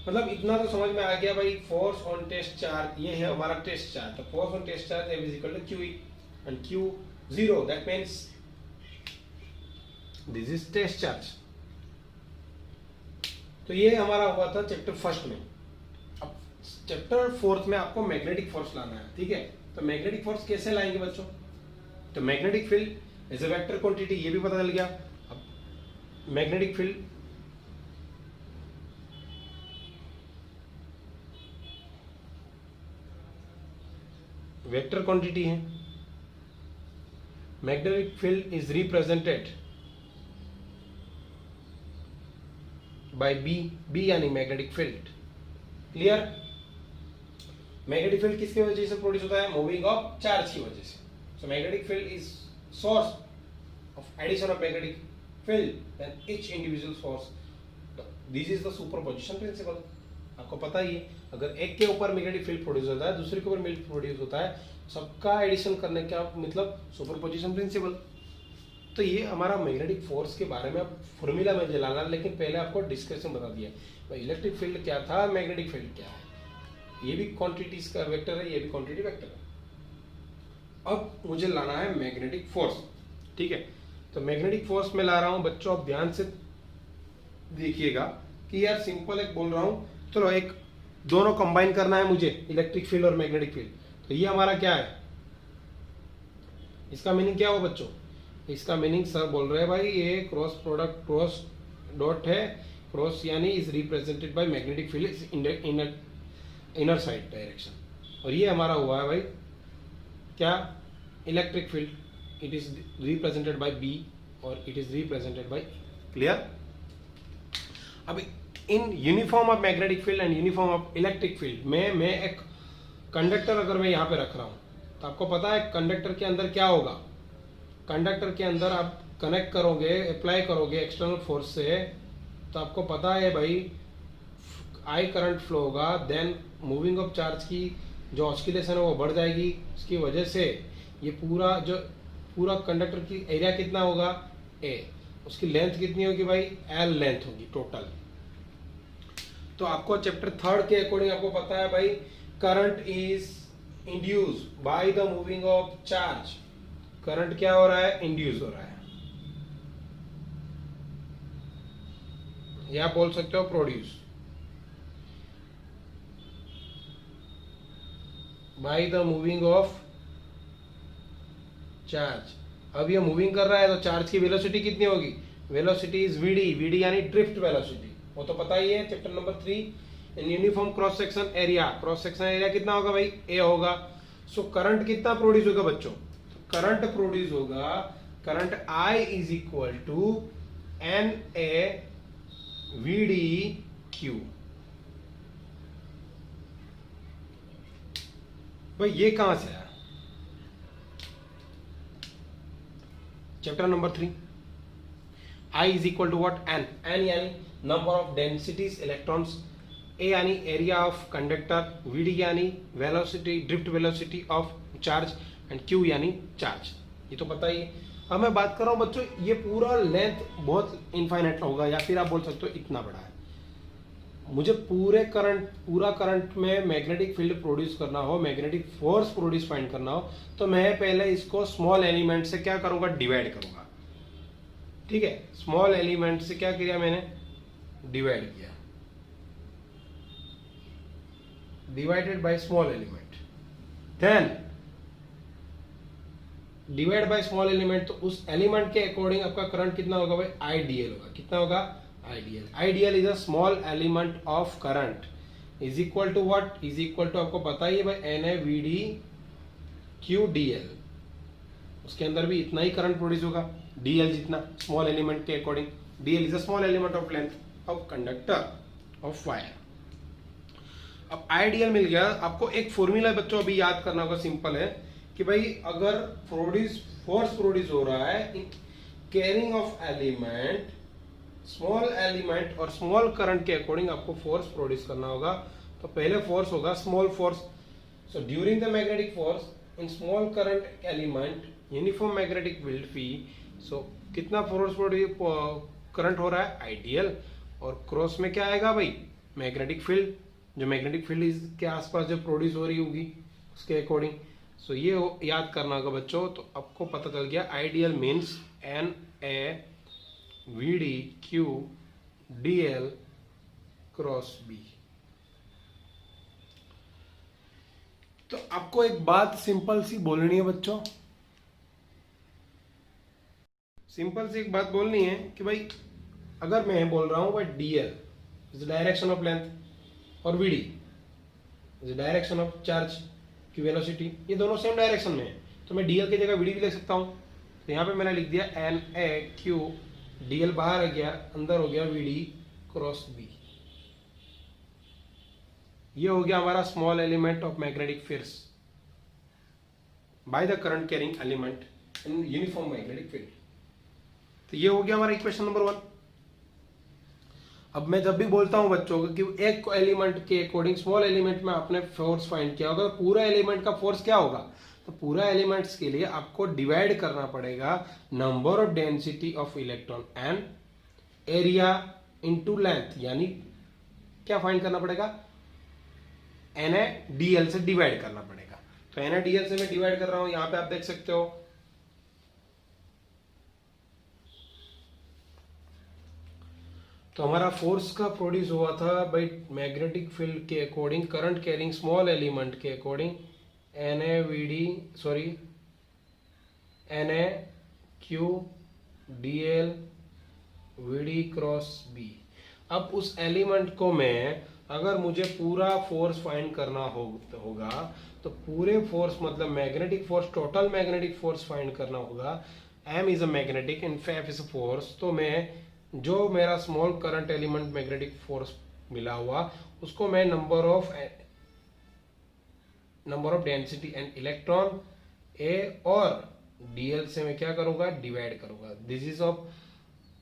मतलब इतना तो समझ में आ गया भाई। फोर्स ऑन टेस्ट चार्ज, ये है हमारा टेस्ट चार्ज। तो force on test charge F is equal to QE and Q 0, that means this is test charge. तो ये हमारा हुआ था चैप्टर फर्स्ट में। अब चैप्टर फोर्थ में आपको मैग्नेटिक फोर्स लाना है। ठीक है, तो मैग्नेटिक फोर्स कैसे लाएंगे बच्चों? तो magnetic field as a vector quantity, ये भी पता चल गया। अब मैग्नेटिक फील्ड वेक्टर क्वांटिटी है। Magnetic field is represented by B यानी magnetic field. Clear? Magnetic field किसकी वजह से प्रोड्यूस होता है? मूविंग ऑफ चार्ज की वजह से। So magnetic field is source of addition of magnetic field then each individual source. This is the superposition principle. आपको पता ही है, अगर एक के ऊपर मैग्नेटिक फील्ड प्रोड्यूस होता है, दूसरे के ऊपर फील्ड प्रोड्यूस होता है, सबका एडिशन करने का मतलब सुपरपोजिशन प्रिंसिपल। तो ये हमारा मैग्नेटिक फोर्स के बारे में फॉर्मूला में जलाना, लेकिन पहले आपको डिस्कशन बता दिया भाई इलेक्ट्रिक फील्ड क्या था, मैग्नेटिक फील्ड क्या है। ये भी क्वांटिटीज का वेक्टर है, ये भी क्वांटिटी वेक्टर है। अब मुझे लाना है मैग्नेटिक फोर्स। ठीक है, तो मैग्नेटिक फोर्स में ला रहा हूं बच्चों, आप ध्यान से देखिएगा कि यार सिंपल एक बोल रहा हूं। चलो एक दोनों कंबाइन करना है मुझे, इलेक्ट्रिक फील्ड और मैग्नेटिक फील्ड। तो ये हमारा क्या है? इसका मीनिंग क्या हो बच्चों? इसका मीनिंग सर बोल रहे हैं भाई ये क्रॉस प्रोडक्ट, क्रॉस डॉट है, क्रॉस यानी is represented by magnetic field inner side direction. और ये हमारा हुआ है भाई क्या? Electric field, it is represented by B और it is represented by. Clear? अब in uniform of magnetic field and uniform of electric field में मैं एक कंडक्टर अगर मैं यहाँ पे रख रहा हूँ, तो आपको पता है कंडक्टर के अंदर क्या होगा। कंडक्टर के अंदर आप कनेक्ट करोगे, अप्लाई करोगे एक्सटर्नल फोर्स से, तो आपको पता है भाई आई करंट फ्लो होगा, देन मूविंग ऑफ चार्ज की जो ऑस्किलेशन है वो बढ़ जाएगी। उसकी वजह से ये पूरा कंडक्टर की एरिया कितना होगा, ए, उसकी लेंथ कितनी होगी भाई, एल लेंथ होगी टोटल। तो आपको चैप्टर 3 के अकॉर्डिंग आपको पता है भाई current is induce by the moving of charge. Current क्या हो रहा है, इंड्यूस हो रहा है, या बोल सकते हो produce by the moving of charge. अब ये मूविंग कर रहा है तो चार्ज की वेलोसिटी कितनी होगी, वेलोसिटी इज वीडी, वीडी यानी ड्रिफ्ट वेलोसिटी, वो तो पता ही है chapter number 3। In uniform cross section area, cross section area कितना होगा भाई, ए होगा। सो करंट कितना प्रोड्यूस होगा बच्चों, करंट प्रोड्यूस होगा, current I is equal to n a v d q. भाई ये कहां से आया, chapter number 3। I is equal to what, n, n यानी number of densities electrons, a यानी एरिया ऑफ कंडक्टर, वीडी यानी velocity, drift velocity of charge, and q यानी चार्ज। ये तो पता ही है। अब मैं बात कर रहा हूं बच्चों, ये पूरा लेंथ बहुत इनफाइनाइट होगा, या फिर आप बोल सकते हो इतना बड़ा है। मुझे पूरा करंट में मैग्नेटिक फील्ड प्रोड्यूस करना हो, मैग्नेटिक फोर्स प्रोड्यूस फाइंड करना हो, तो मैं पहले इसको स्मॉल एलिमेंट से क्या करूंगा, डिवाइड करूंगा। ठीक है, स्मॉल एलिमेंट से क्या किया मैंने, डिवाइड किया, divided by small element, then divide by small element. तो उस एलिमेंट के अकॉर्डिंग आपका करंट कितना होगा भाई, आईडीएल होगा। कितना होगा, IDL. IDL is a small element of current, is equal to what, is equal to आपको पता ही है भाई n a v d q d l. उसके अंदर भी इतना ही करंट प्रोड्यूस होगा, डीएल जितना, स्मॉल एलिमेंट के according. DL is a small element of length of conductor of wire. अब आईडीएल मिल गया, आपको एक फॉर्मूला बच्चों अभी याद करना होगा, सिंपल है कि भाई अगर फोर्स प्रोड्यूस हो रहा है in carrying of element, small element और स्मॉल करंट के अकॉर्डिंग आपको फोर्स प्रोड्यूस करना होगा। तो पहले फोर्स होगा small force, so during the magnetic force in small current element uniform magnetic field फी। सो कितना फोर्स करंट हो रहा है, आइडियल, और क्रॉस में क्या आएगा भाई, मैग्नेटिक फील्ड, जो मैग्नेटिक फील्ड के आसपास जो प्रोड्यूस हो रही होगी उसके अकॉर्डिंग। सो ये याद करना होगा बच्चों। तो आपको पता चल गया IDL means n a v d q d l cross b. तो आपको एक बात सिंपल सी बोलनी है बच्चों, सिंपल सी एक बात बोलनी है कि भाई अगर मैं बोल रहा हूं भाई DL is direction of length और VD is direction of charge की वेलोसिटी, ये दोनों सेम डायरेक्शन में है, तो मैं डीएल की जगह वीडी भी लिख सकता हूं। तो यहां पे मैंने लिख दिया एन ए क्यू, डीएल बाहर आ गया, अंदर हो गया वीडी क्रॉस बी। ये हो गया हमारा small element of magnetic force by the current carrying element in uniform magnetic field. तो ये हो गया हमारा इक्वेशन नंबर 1। अब मैं जब भी बोलता हूं बच्चों को कि एक एलिमेंट के अकॉर्डिंग स्मॉल एलिमेंट में आपने फोर्स फाइंड किया होगा, तो पूरा एलिमेंट का फोर्स क्या होगा, तो पूरा एलिमेंट्स के लिए आपको डिवाइड करना पड़ेगा number of density of electron and area into length, यानी क्या फाइंड करना पड़ेगा, NaDl से डिवाइड करना पड़ेगा। तो NaDl से मैं डिवाइड कर रहा हूं, यहां पे आप देख सकते हो। तो हमारा फोर्स का प्रोड्यूस हुआ था बाई मैग्नेटिक फील्ड के according, current carrying small element के according NaQDl VD cross B। अब उस एलिमेंट को मैं, अगर मुझे पूरा फोर्स फाइंड करना होगा तो पूरे फोर्स मतलब magnetic force, total magnetic force find करना होगा। M is a magnetic and F is a force. तो मैं जो मेरा small current element magnetic force मिला हुआ उसको मैं number of density and electron A और डीएल से मैं क्या करूंगा, डिवाइड करूंगा। दिस इज ऑफ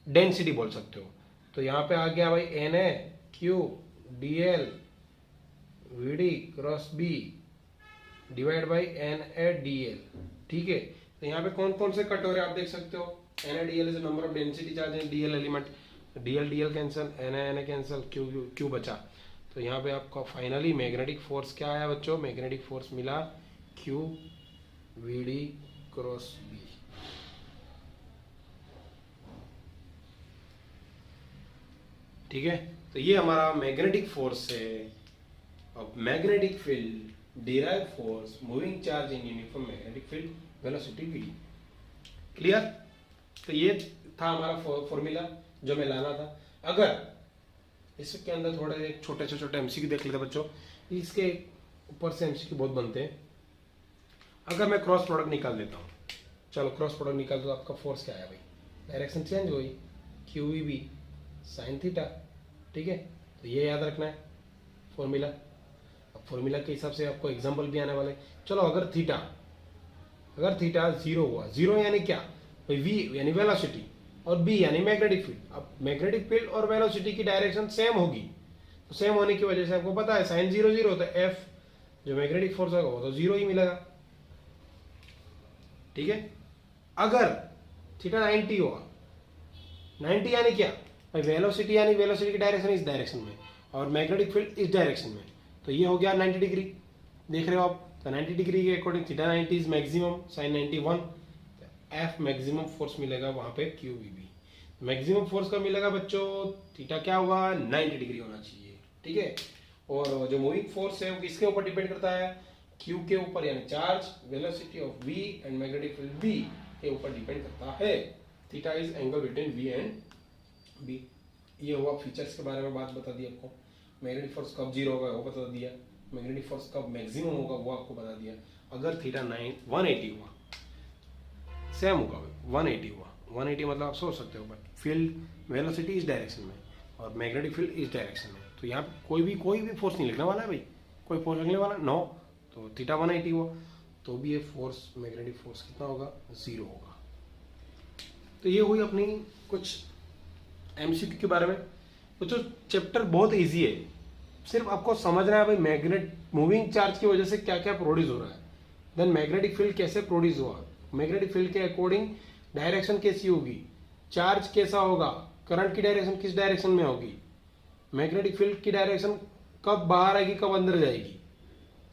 डेंसिटी बोल सकते हो। तो यहाँ पे आ गया भाई n a q d l v d cross b divide by n A D l. ठीक है, तो यहाँ पे कौन कौन से कट हो रहे हैं आप देख सकते हो। N A D L is number of density charge है, D L element, D L cancel, N A cancel, Q Q बचा। तो यहाँ पे आपका फाइनली मैग्नेटिक फोर्स क्या आया बच्चों, मैग्नेटिक फोर्स मिला q v d cross B. ठीक है, तो ये हमारा मैग्नेटिक फोर्स है। अब magnetic field derive force moving charge in uniform magnetic field velocity v. Clear. तो ये था हमारा फॉर्मूला जो मैं लाना था। अगर इसके अंदर थोड़े छोटे छोटे एमसीक्यू देख लेते बच्चों, इसके ऊपर से एमसीक्यू बहुत बनते हैं। अगर मैं क्रॉस प्रोडक्ट निकाल देता हूँ, चलो क्रॉस प्रोडक्ट निकाल दो, आपका फोर्स क्या आया भाई, डायरेक्शन चेंज हुई, q we B sine theta. ठीक है, तो ये याद रखना है फॉर्मूला। अब फॉर्मूला के हिसाब से आपको एग्जांपल भी आने वाले। चलो अगर थीटा जीरो हुआ, जीरो यानी क्या भाई, वी यानी वेलोसिटी और बी यानी मैग्नेटिक फील्ड। अब मैग्नेटिक फील्ड और वेलोसिटी की डायरेक्शन सेम होगी, तो सेम होने की वजह से आपको पता है साइन जीरो जीरो, तो एफ जो मैग्नेटिक फोर्स होगा वो तो जीरो ही मिलेगा। ठीक है, अगर थीटा 90 हुआ, 90 यानी क्या भाई, वेलोसिटी यानी वेलोसिटी की डायरेक्शन इस डायरेक्शन में और मैग्नेटिक फील्ड इस डायरेक्शन में, तो ये हो गया 90 डिग्री। देख रहे हो आप, तो 90 डिग्री के according theta 90 is maximum, sine 91, F maximum force मिलेगा वहां पे q we b. Maximum force का मिलेगा बच्चों, थीटा क्या होगा 90 डिग्री होना चाहिए। ठीक है, और जो मूविंग फोर्स है वो किसके ऊपर डिपेंड करता है, क्यू के ऊपर यानी charge, velocity of v and magnetic field b के ऊपर डिपेंड करता है। Theta is angle between v and b. ये हुआ फीचर्स के बारे में बात बता दी आपको। मैग्नेटिक फोर्स कब जीरो होगा वो बता दिया, मैग्नेटिक फोर्स कब मैक्सिमम होगा वो आपको बता दिया। अगर थीटा 180 हुआ, सेम होगा 180 हुआ, 180 मतलब आप सोच सकते हो बट फील्ड वेलोसिटी इस डायरेक्शन में और मैग्नेटिक फील्ड इस डायरेक्शन में, तो यहाँ पे कोई भी फोर्स नहीं लिखने वाला है भाई, कोई फोर्स लिखने वाला नो। तो थीटा 180 हुआ तो भी ये फोर्स मैग्नेटिक फोर्स कितना होगा, जीरो होगा। तो ये हुई अपनी कुछ एमसीक्यू के बारे में। तो जो चैप्टर बहुत इजी है, सिर्फ आपको समझना है भाई मैग्नेट मूविंग चार्ज की वजह से क्या क्या प्रोड्यूस हो रहा है, देन मैग्नेटिक फील्ड कैसे प्रोड्यूस हुआ, मैग्नेटिक फील्ड के अकॉर्डिंग डायरेक्शन कैसी होगी, चार्ज कैसा होगा, करंट की डायरेक्शन किस डायरेक्शन में होगी, मैग्नेटिक फील्ड की डायरेक्शन कब बाहर आएगी कब अंदर जाएगी,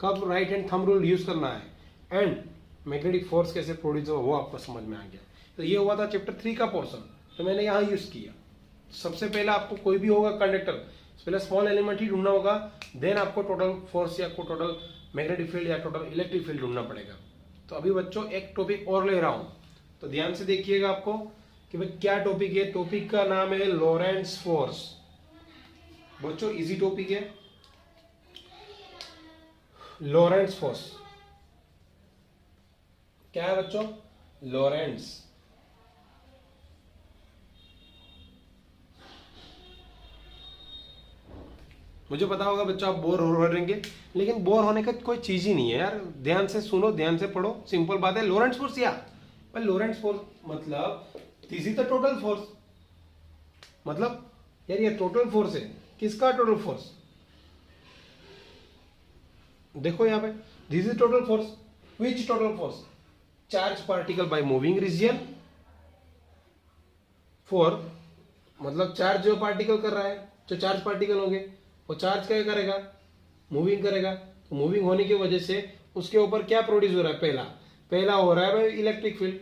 कब right hand thumb rule use करना है, एंड मैग्नेटिक फोर्स कैसे प्रोड्यूस हुआ वो आपको समझ में आ गया। तो ये हुआ था चैप्टर 3 का पोर्शन, तो मैंने यहाँ यूज किया। सबसे पहले आपको कोई भी होगा कंडक्टर, पहले स्मॉल एलिमेंट ही ढूंढना होगा, देन आपको टोटल फोर्स या टोटल मैग्नेटिक फील्ड या टोटल इलेक्ट्रिक फील्ड ढूंढना पड़ेगा। तो अभी बच्चों एक टॉपिक और ले रहा हूं, तो ध्यान से देखिएगा आपको कि भाई क्या टॉपिक है। टॉपिक का नाम है लॉरेंट्ज फोर्स। बच्चों इजी टॉपिक है लॉरेंट्ज फोर्स। क्या है बच्चों, लॉरेंट्ज। मुझे पता होगा बच्चों आप बोर हो रहेंगे, लेकिन बोर होने का कोई चीज ही नहीं है यार। ध्यान से सुनो, ध्यान से पढ़ो, सिंपल बात है। लॉरेंट्ज फोर्स या भाई लॉरेंट्ज फोर्स मतलब this is the total force, मतलब यार ये टोटल फोर्स है। किसका टोटल फोर्स, देखो यहाँ पे this is total force. Which total force, charge particle by moving region for, मतलब चार्ज जो पार्टिकल कर रहा है, जो चार्ज पार्टिकल होंगे वो चार्ज क्या करेगा, मूविंग करेगा। तो मूविंग होने की वजह से उसके ऊपर क्या प्रोड्यूस हो रहा है, पहला हो रहा है भाई electric field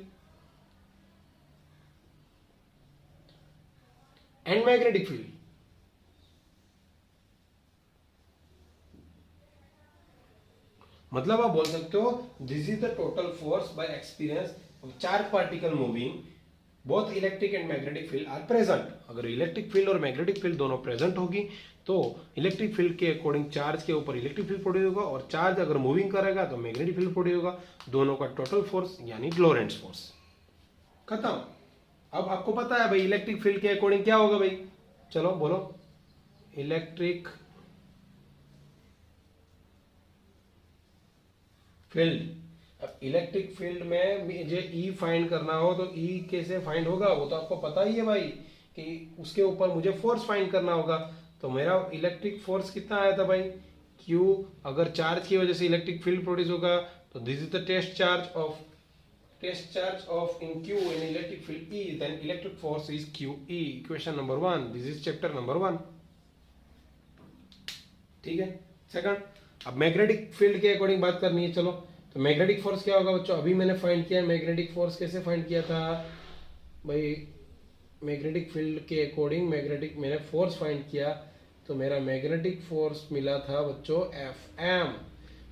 and magnetic field. मतलब आप बोल सकते हो this is the total force by experience of charge particle moving both electric and magnetic field are present. अगर इलेक्ट्रिक फील्ड और मैग्नेटिक फील्ड दोनों प्रेजेंट होगी तो इलेक्ट्रिक फील्ड के अकॉर्डिंग चार्ज के ऊपर इलेक्ट्रिक फील्ड प्रोड्यूस होगा, और चार्ज अगर मूविंग करेगा तो मैग्नेटिक फील्ड प्रोड्यूस होगा। दोनों का टोटल फोर्स यानी लॉरेंट्ज फोर्स। खत्म। अब आपको पता है भाई इलेक्ट्रिक फील्ड के अकॉर्डिंग क्या होगा भाई, चलो बोलो। इलेक्ट्रिक फील्ड, अब इलेक्ट्रिक फील्ड में मुझे ई फाइंड करना हो तो ई कैसे फाइंड होगा, वो तो आपको पता ही है भाई कि उसके ऊपर मुझे फोर्स फाइंड करना होगा। तो मेरा इलेक्ट्रिक फोर्स कितना आया था भाई, क्यू। अगर चार्ज की वजह से इलेक्ट्रिक फील्ड प्रोड्यूस होगा तो this is the test charge of in Q in electric field E, then electric force is QE. Equation number 1. This is chapter number 1. ठीक है। सेकंड, अब मैग्नेटिक फील्ड के अकॉर्डिंग बात करनी है, चलो। तो मैग्नेटिक फोर्स क्या होगा बच्चों, अभी मैंने फाइंड किया। मैग्नेटिक फोर्स कैसे फाइंड किया था भाई, मैग्नेटिक फील्ड के अकॉर्डिंग मैंने फोर्स फाइंड किया, तो मेरा मैग्नेटिक फोर्स मिला था बच्चों Fm।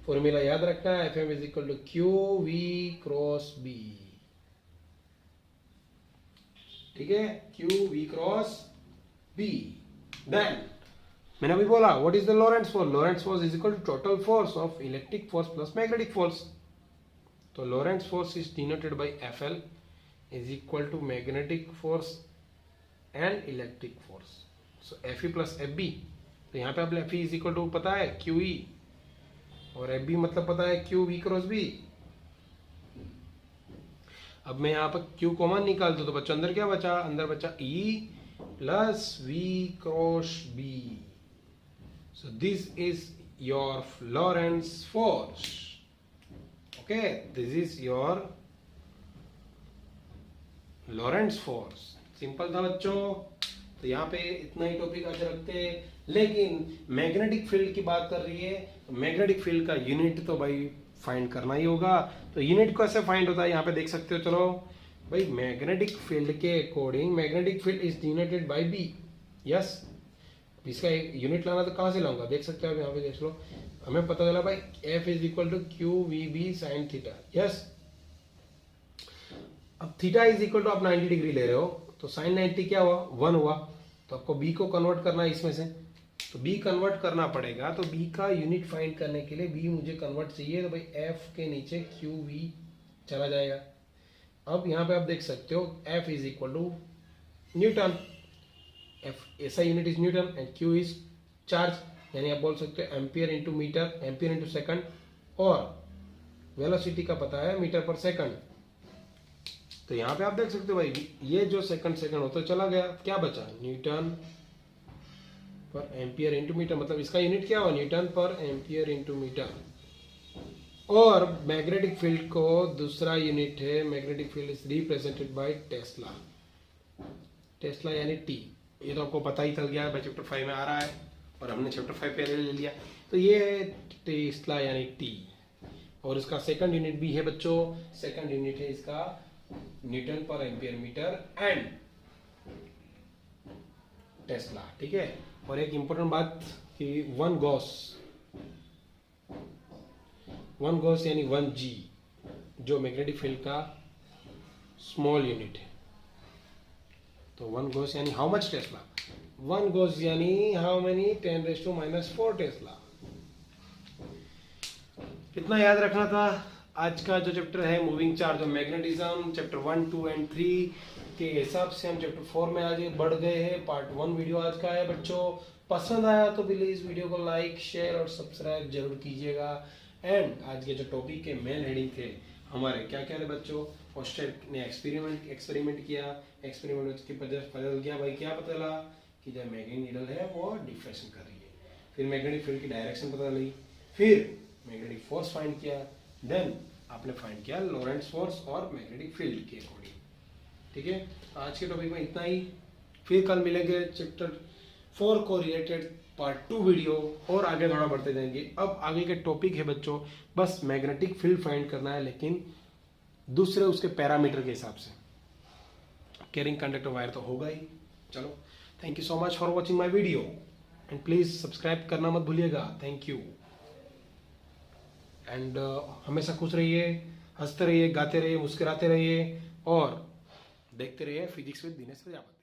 फॉर्मूला याद रखना है, Fm is equal to Q V cross B. ठीक है, Q V cross B. Then मैंने अभी बोला what is the Lorentz force, Lorentz force is equal to total force of electric force plus magnetic force. तो Lorentz force is denoted by Fl is equal to magnetic force and electric force. So Fe plus Fb, तो यहाँ पे आप Fe इज इक्वल टू पता है QE, और Fb मतलब पता है क्यू वी क्रॉस बी। अब मैं यहाँ पर Q कॉमन निकाल दूं तो बच्चों अंदर क्या बचा, अंदर बचा E plus V cross B. So this is your Lorentz force. Okay, this is your Lorentz force. Simple था बच्चों। तो यहाँ पे इतना ही टॉपिक आज रखते हैं, लेकिन मैग्नेटिक फील्ड की बात कर रही है, तो मैग्नेटिक फील्ड का यूनिट तो भाई फाइंड करना ही होगा। तो यूनिट कैसे फाइंड होता है यहाँ पे देख सकते हो, चलो भाई। मैग्नेटिक फील्ड के according magnetic field is denoted by B. Yes, इसका एक यूनिट लाना तो कहाँ से लाऊंगा, देख सकते हो आप यहाँ पे देख लो। हमें पता चला भाई F is equal to Q we B sine theta. Yes, अब थीटा इज इक्वल टू आप 90 डिग्री ले रहे हो, तो साइन 90 क्या हुआ, 1 हुआ। तो आपको बी को कन्वर्ट करना है इसमें से, तो बी कन्वर्ट करना पड़ेगा। तो बी का यूनिट फाइंड करने के लिए बी मुझे कन्वर्ट चाहिए, तो भाई एफ के नीचे क्यू वी चला जाएगा। अब यहाँ पे आप देख सकते हो F is equal to newton, F ऐसा unit is newton and Q is charge, यानी आप बोल सकते हो ampere into metre, ampere into second, और वेलोसिटी का पता है मीटर पर सेकंड। तो यहाँ पे आप देख सकते हो भाई ये जो सेकंड होता चला गया, क्या बचा, न्यूटन पर एम्पियर इंटू मीटर, मतलब इसका यूनिट क्या हुआ, न्यूटन पर एम्पियर इंटू मीटर। और मैग्नेटिक फील्ड को दूसरा यूनिट है, magnetic field is represented bye Tesla, Tesla यानी टी। ये तो आपको पता ही चल गया है, चैप्टर 5 में आ रहा है और हमने चैप्टर 5 पहले ले लिया। तो ये है टेस्ला यानी टी, और इसका सेकंड यूनिट भी है बच्चों, सेकंड यूनिट है इसका न्यूटन पर एम्पियर मीटर एंड टेस्ला। ठीक है, और एक इंपॉर्टेंट बात कि वन गॉस यानी 1G जो मैग्नेटिक फील्ड का स्मॉल यूनिट है। तो 1 गॉस यानी हाउ मच टेस्ला, 1 गॉस यानी हाउ मेनी 10⁻⁻⁴ टेस्ला। कितना याद रखना था। आज का जो चैप्टर है मूविंग चार्ज और मैग्नेटिज्म, चैप्टर 1, 2 एंड 3 के हिसाब से हम चैप्टर 4 में आगे बढ़ गए हैं। पार्ट 1 वीडियो आज का है बच्चों। पसंद आया तो प्लीज वीडियो को लाइक, शेयर और सब्सक्राइब जरूर कीजिएगा। एंड आज के जो टॉपिक के मेन हेडिंग थे हमारे क्या क्या थे बच्चों, हॉस्टेल ने एक्सपेरिमेंट किया, एक्सपेरिमेंट की पता गया भाई, क्या पता चला कि जो मैग्नेटिक नीडल है वो डिफ्लेक्शन कर रही है। फिर मैग्नेटिक फील्ड की डायरेक्शन पता लगी, फिर मैग्नेटिक फोर्स फाइंड किया, देन आपने फाइंड किया लॉरेंट्ज फोर्स और मैग्नेटिक फील्ड के अकॉर्डिंग। ठीक है, आज के टॉपिक में इतना ही। फिर कल मिलेंगे चैप्टर 4 को रिलेटेड पार्ट 2 वीडियो, और आगे थोड़ा बढ़ते जाएंगे। अब आगे के टॉपिक है बच्चों बस मैग्नेटिक फील्ड फाइंड करना है, लेकिन दूसरे उसके पैरामीटर के हिसाब से। कैरिंग कंडक्टर वायर तो होगा ही। चलो, thank you so much for watching my video and please subscribe करना मत भूलिएगा। थैंक यू एंड हमेशा खुश रहिए, हंसते रहिए, गाते रहिए, मुस्कुराते रहिए और देखते रहिए फिजिक्स विद दिनेश प्रजापति।